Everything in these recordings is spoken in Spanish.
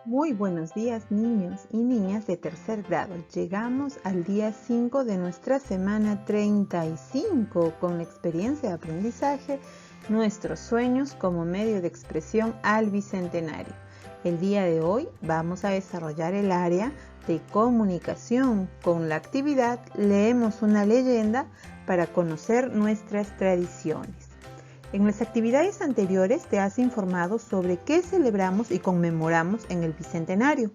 Muy buenos días, niños y niñas de tercer grado. Llegamos al día 5 de nuestra semana 35 con la experiencia de aprendizaje, nuestros sueños como medio de expresión al Bicentenario. El día de hoy vamos a desarrollar el área de comunicación. Con la actividad leemos una leyenda para conocer nuestras tradiciones. En las actividades anteriores te has informado sobre qué celebramos y conmemoramos en el Bicentenario.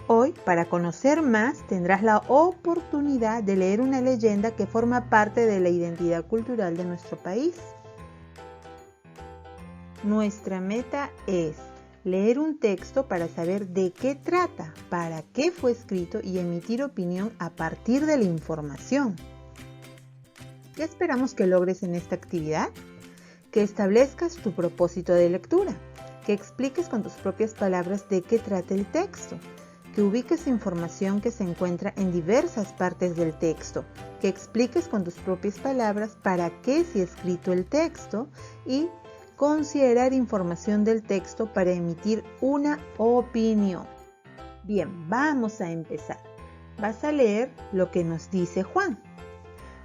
Hoy, para conocer más, tendrás la oportunidad de leer una leyenda que forma parte de la identidad cultural de nuestro país. Nuestra meta es leer un texto para saber de qué trata, para qué fue escrito y emitir opinión a partir de la información. ¿Qué esperamos que logres en esta actividad? Que establezcas tu propósito de lectura, que expliques con tus propias palabras de qué trata el texto, que ubiques información que se encuentra en diversas partes del texto, que expliques con tus propias palabras para qué se ha escrito el texto y considerar información del texto para emitir una opinión. Bien, vamos a empezar. Vas a leer lo que nos dice Juan.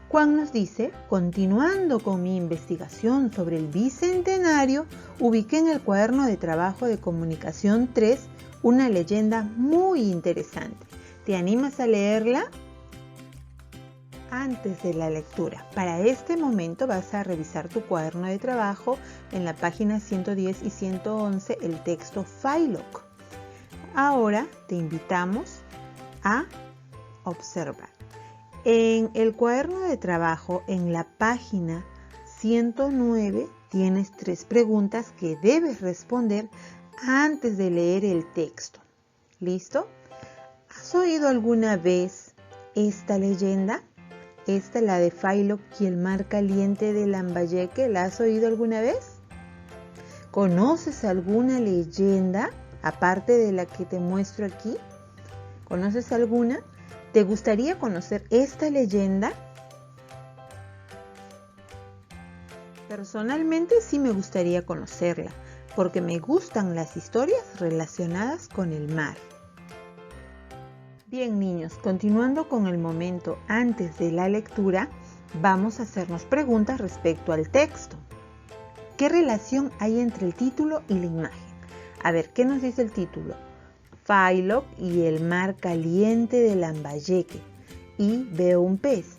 Juan nos dice: continuando con mi investigación sobre el Bicentenario, ubiqué en el cuaderno de trabajo de comunicación 3 una leyenda muy interesante. ¿Te animas a leerla? Antes de la lectura, para este momento vas a revisar tu cuaderno de trabajo en la página 110 y 111, el texto Fylock. Ahora te invitamos a observar. En el cuaderno de trabajo, en la página 109, tienes 3 preguntas que debes responder antes de leer el texto. ¿Listo? ¿Has oído alguna vez esta leyenda? Esta, la de Fylock y el mar caliente de Lambayeque, ¿la has oído alguna vez? ¿Conoces alguna leyenda aparte de la que te muestro aquí? ¿Conoces alguna? ¿Te gustaría conocer esta leyenda? Personalmente sí me gustaría conocerla, porque me gustan las historias relacionadas con el mar. Bien, niños, continuando con el momento antes de la lectura, vamos a hacernos preguntas respecto al texto. ¿Qué relación hay entre el título y la imagen? A ver, ¿qué nos dice el título? Fylock y el mar caliente de Lambayeque. Y veo un pez.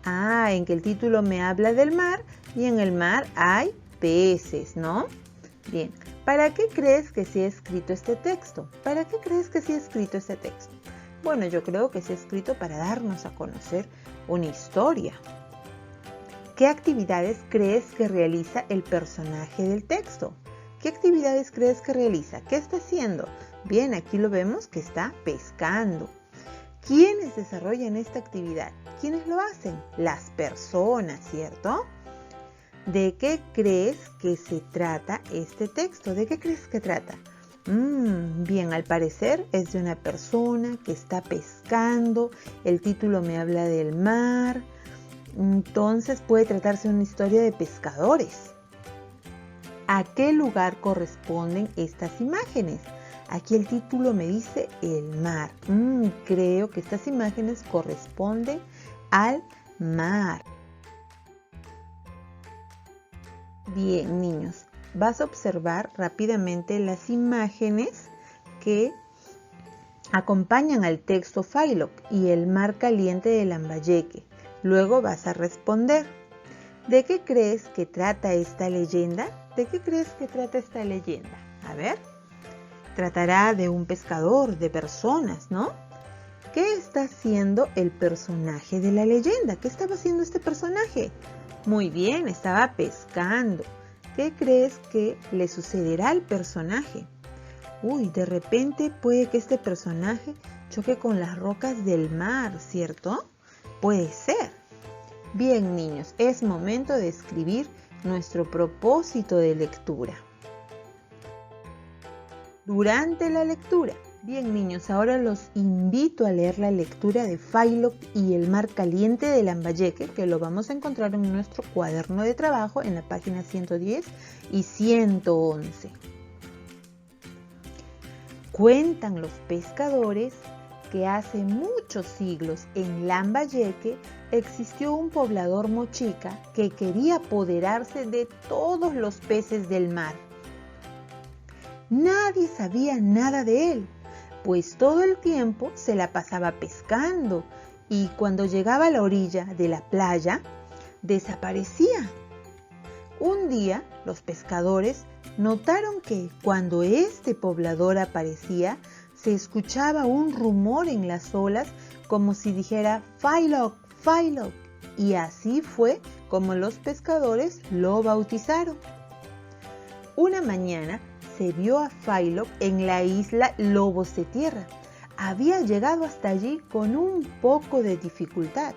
En que el título me habla del mar y en el mar hay peces, ¿no? Bien, ¿para qué crees que se ha escrito este texto? ¿Para qué crees que se ha escrito este texto? Bueno, yo creo que se ha escrito para darnos a conocer una historia. ¿Qué actividades crees que realiza el personaje del texto? ¿Qué actividades crees que realiza? ¿Qué está haciendo? Bien, aquí lo vemos que está pescando. ¿Quiénes desarrollan esta actividad? ¿Quiénes lo hacen? Las personas, ¿cierto? ¿De qué crees que se trata este texto? ¿De qué crees que trata? Bien, al parecer es de una persona que está pescando. El título me habla del mar. Entonces puede tratarse de una historia de pescadores. ¿A qué lugar corresponden estas imágenes? Aquí el título me dice el mar. Creo que estas imágenes corresponden al mar. Bien, niños, vas a observar rápidamente las imágenes que acompañan al texto Fylock y el mar caliente de Lambayeque. Luego vas a responder. ¿De qué crees que trata esta leyenda? ¿De qué crees que trata esta leyenda? A ver. Tratará de un pescador, de personas, ¿no? ¿Qué está haciendo el personaje de la leyenda? ¿Qué estaba haciendo este personaje? Muy bien, estaba pescando. ¿Qué crees que le sucederá al personaje? De repente puede que este personaje choque con las rocas del mar, ¿cierto? Puede ser. Bien, niños, es momento de escribir nuestro propósito de lectura. Durante la lectura. Bien, niños, ahora los invito a leer la lectura de Fylock y el mar caliente de Lambayeque, que lo vamos a encontrar en nuestro cuaderno de trabajo en la página 110 y 111. Cuentan los pescadores que hace muchos siglos en Lambayeque existió un poblador mochica que quería apoderarse de todos los peces del mar. Nadie sabía nada de él, pues todo el tiempo se la pasaba pescando y cuando llegaba a la orilla de la playa, desaparecía. Un día los pescadores notaron que cuando este poblador aparecía, se escuchaba un rumor en las olas como si dijera Phaylock, Phaylock, y así fue como los pescadores lo bautizaron. Una mañana se vio a Phaylock en la isla Lobos de Tierra. Había llegado hasta allí con un poco de dificultad,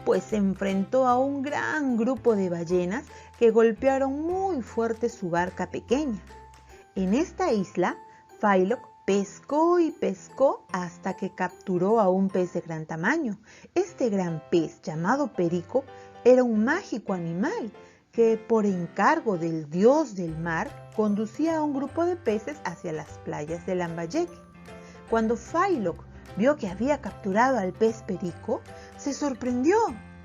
pues se enfrentó a un gran grupo de ballenas que golpearon muy fuerte su barca pequeña. En esta isla, Phaylock pescó y pescó hasta que capturó a un pez de gran tamaño. Este gran pez, llamado perico, era un mágico animal que, por encargo del dios del mar, conducía a un grupo de peces hacia las playas de Lambayeque. Cuando Phaylock vio que había capturado al pez perico, se sorprendió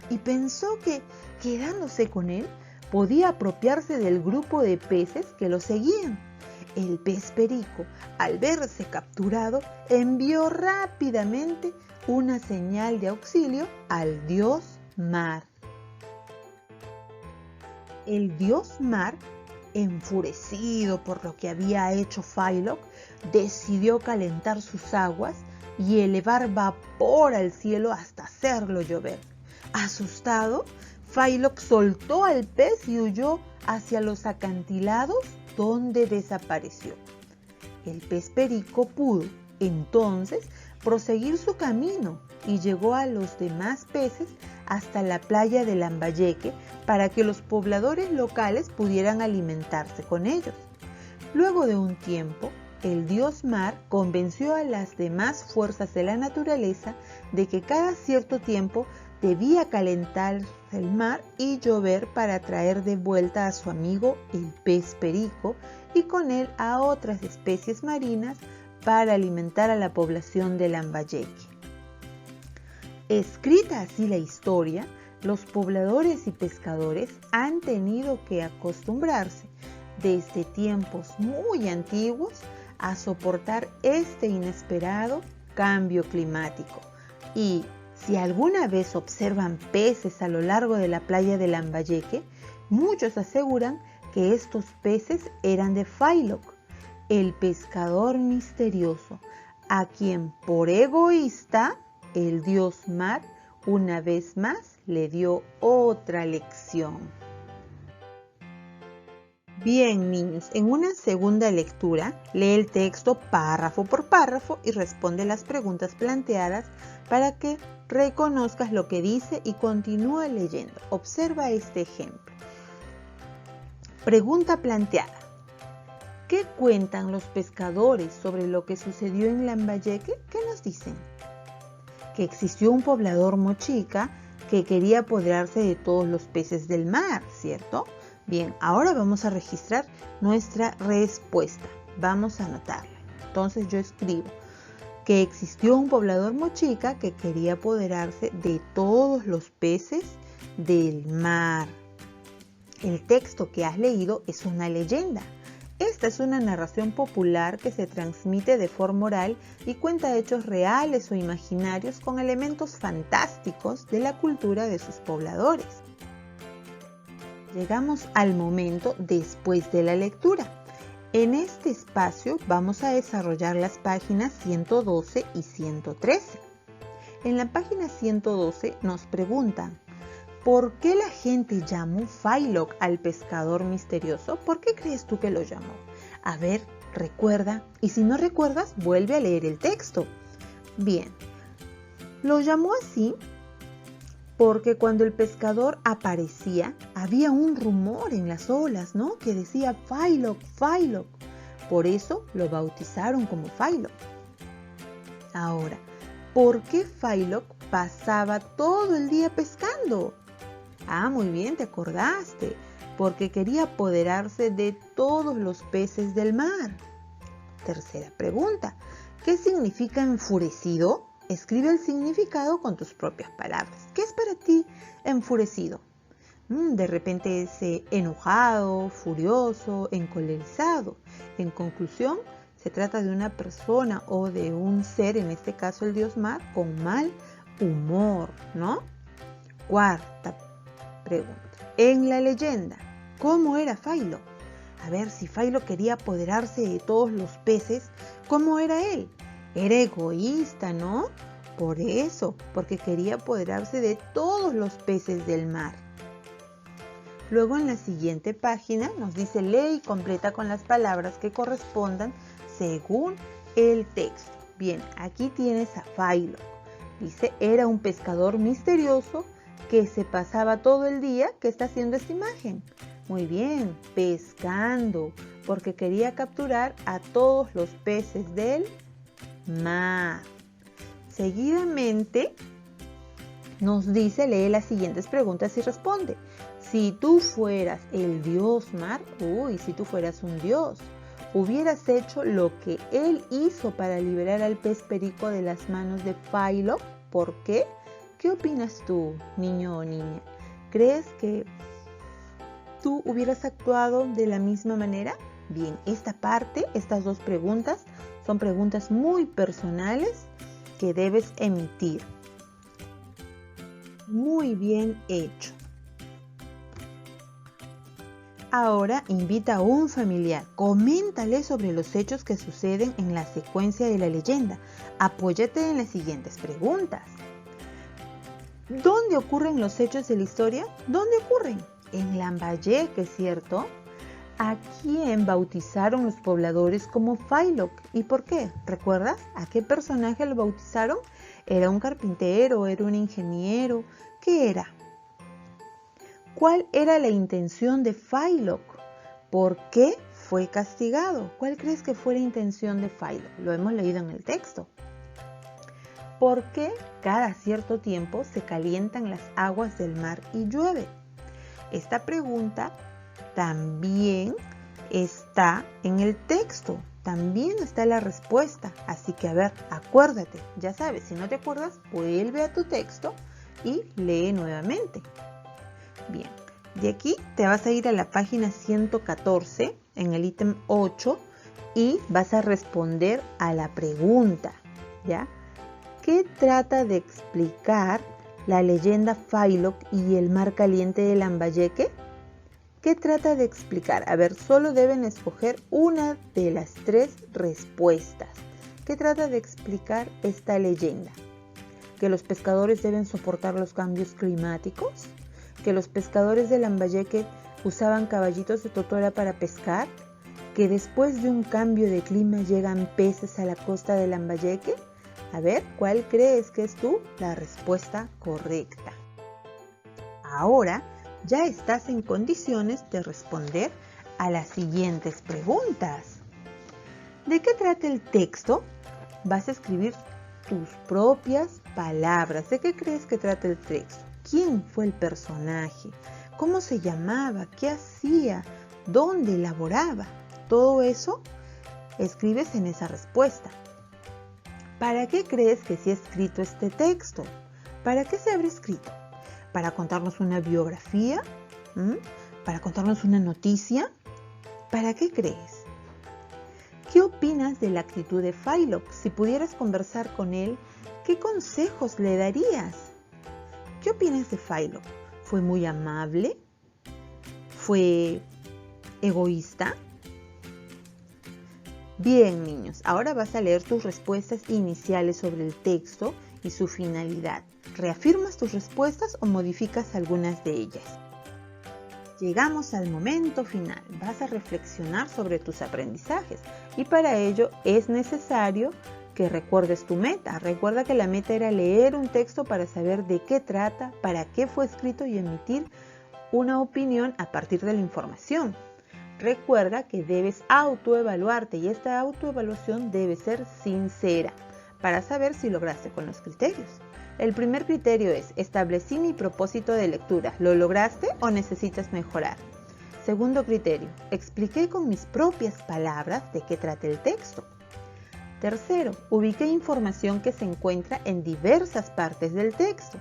y pensó que, quedándose con él, podía apropiarse del grupo de peces que lo seguían. El pez perico, al verse capturado, envió rápidamente una señal de auxilio al dios mar. El dios mar, enfurecido por lo que había hecho Phaylock, decidió calentar sus aguas y elevar vapor al cielo hasta hacerlo llover. Asustado, Phaylock soltó al pez y huyó hacia los acantilados, donde desapareció. El pez perico pudo, entonces, proseguir su camino y llegó a los demás peces hasta la playa de Lambayeque para que los pobladores locales pudieran alimentarse con ellos. Luego de un tiempo, el dios mar convenció a las demás fuerzas de la naturaleza de que cada cierto tiempo debía calentarse el mar y llover para traer de vuelta a su amigo el pez perico y con él a otras especies marinas para alimentar a la población de Lambayeque. Escrita así la historia, los pobladores y pescadores han tenido que acostumbrarse desde tiempos muy antiguos a soportar este inesperado cambio climático. Y si alguna vez observan peces a lo largo de la playa de Lambayeque, muchos aseguran que estos peces eran de Phaylock, el pescador misterioso, a quien por egoísta el dios mar una vez más le dio otra lección. Bien, niños, en una segunda lectura, lee el texto párrafo por párrafo y responde las preguntas planteadas para que reconozcas lo que dice y continúa leyendo. Observa este ejemplo. Pregunta planteada. ¿Qué cuentan los pescadores sobre lo que sucedió en Lambayeque? ¿Qué nos dicen? Que existió un poblador mochica que quería apoderarse de todos los peces del mar, ¿cierto? Bien, ahora vamos a registrar nuestra respuesta. Vamos a anotarla. Entonces yo escribo que existió un poblador mochica que quería apoderarse de todos los peces del mar. El texto que has leído es una leyenda. Esta es una narración popular que se transmite de forma oral y cuenta hechos reales o imaginarios con elementos fantásticos de la cultura de sus pobladores. Llegamos al momento después de la lectura. En este espacio vamos a desarrollar las páginas 112 y 113. En la página 112 nos preguntan, ¿por qué la gente llamó Phaylock al pescador misterioso? ¿Por qué crees tú que lo llamó? A ver, recuerda, y si no recuerdas, vuelve a leer el texto. Bien, lo llamó así porque cuando el pescador aparecía, había un rumor en las olas, ¿no? Que decía Phaylock, Phaylock. Por eso lo bautizaron como Phaylock. Ahora, ¿por qué Phaylock pasaba todo el día pescando? Ah, muy bien, te acordaste, porque quería apoderarse de todos los peces del mar. Tercera pregunta. ¿Qué significa enfurecido? Escribe el significado con tus propias palabras. ¿Qué es para ti enfurecido? De repente es enojado, furioso, encolerizado. En conclusión, se trata de una persona o de un ser, en este caso el dios mar, con mal humor, ¿no? Cuarta pregunta. En la leyenda, ¿cómo era Philo? A ver, si Philo quería apoderarse de todos los peces, ¿cómo era él? Era egoísta, ¿no? Por eso, porque quería apoderarse de todos los peces del mar. Luego en la siguiente página nos dice lee y completa con las palabras que correspondan según el texto. Bien, aquí tienes a Philo. Dice, era un pescador misterioso que se pasaba todo el día. ¿Qué está haciendo esta imagen? Muy bien, pescando, porque quería capturar a todos los peces del mar. Seguidamente nos dice, lee las siguientes preguntas y responde. Si tú fueras el dios mar, si tú fueras un dios, ¿hubieras hecho lo que él hizo para liberar al pez perico de las manos de Philo? ¿Por qué? ¿Qué opinas tú, niño o niña? ¿Crees que tú hubieras actuado de la misma manera? Bien, esta parte, estas dos preguntas, son preguntas muy personales que debes emitir. Muy bien hecho. Ahora invita a un familiar, coméntale sobre los hechos que suceden en la secuencia de la leyenda. Apóyate en las siguientes preguntas. ¿Dónde ocurren los hechos de la historia? ¿Dónde ocurren? En Lambayeque, ¿cierto? ¿A quién bautizaron los pobladores como Philo? ¿Y por qué? ¿Recuerdas a qué personaje lo bautizaron? ¿Era un carpintero? ¿Era un ingeniero? ¿Qué era? ¿Cuál era la intención de Philo? ¿Por qué fue castigado? ¿Cuál crees que fue la intención de Philo? Lo hemos leído en el texto. ¿Por qué cada cierto tiempo se calientan las aguas del mar y llueve? Esta pregunta también está en el texto, también está la respuesta. Así que a ver, acuérdate, ya sabes, si no te acuerdas, vuelve a tu texto y lee nuevamente. Bien, de aquí te vas a ir a la página 114 en el ítem 8 y vas a responder a la pregunta, ¿ya? ¿Qué trata de explicar la leyenda Philo y el mar caliente de Lambayeque? ¿Qué trata de explicar? A ver, solo deben escoger una de las tres respuestas. ¿Qué trata de explicar esta leyenda? ¿Que los pescadores deben soportar los cambios climáticos? ¿Que los pescadores de Lambayeque usaban caballitos de totora para pescar? ¿Que después de un cambio de clima llegan peces a la costa de Lambayeque? A ver, ¿cuál crees que es la respuesta correcta? Ahora ya estás en condiciones de responder a las siguientes preguntas. ¿De qué trata el texto? Vas a escribir tus propias palabras. ¿De qué crees que trata el texto? ¿Quién fue el personaje? ¿Cómo se llamaba? ¿Qué hacía? ¿Dónde laboraba? Todo eso escribes en esa respuesta. ¿Para qué crees que se ha escrito este texto? ¿Para qué se habrá escrito? ¿Para contarnos una biografía? ¿Para contarnos una noticia? ¿Para qué crees? ¿Qué opinas de la actitud de Philo? Si pudieras conversar con él, ¿qué consejos le darías? ¿Qué opinas de Philo? ¿Fue muy amable? ¿Fue egoísta? Bien, niños, ahora vas a leer tus respuestas iniciales sobre el texto y su finalidad. ¿Reafirmas tus respuestas o modificas algunas de ellas? Llegamos al momento final. Vas a reflexionar sobre tus aprendizajes y para ello es necesario que recuerdes tu meta. Recuerda que la meta era leer un texto para saber de qué trata, para qué fue escrito y emitir una opinión a partir de la información. Recuerda que debes autoevaluarte y esta autoevaluación debe ser sincera para saber si lograste con los criterios. El primer criterio es: establecí mi propósito de lectura. ¿Lo lograste o necesitas mejorar? Segundo criterio: expliqué con mis propias palabras de qué trata el texto. Tercero, ubiqué información que se encuentra en diversas partes del texto.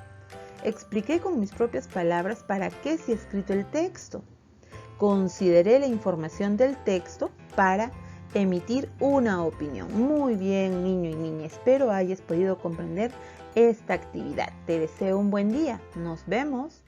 Expliqué con mis propias palabras para qué se ha escrito el texto. Consideré la información del texto para emitir una opinión. Muy bien, niño y niña, espero hayas podido comprender esta actividad. Te deseo un buen día. Nos vemos.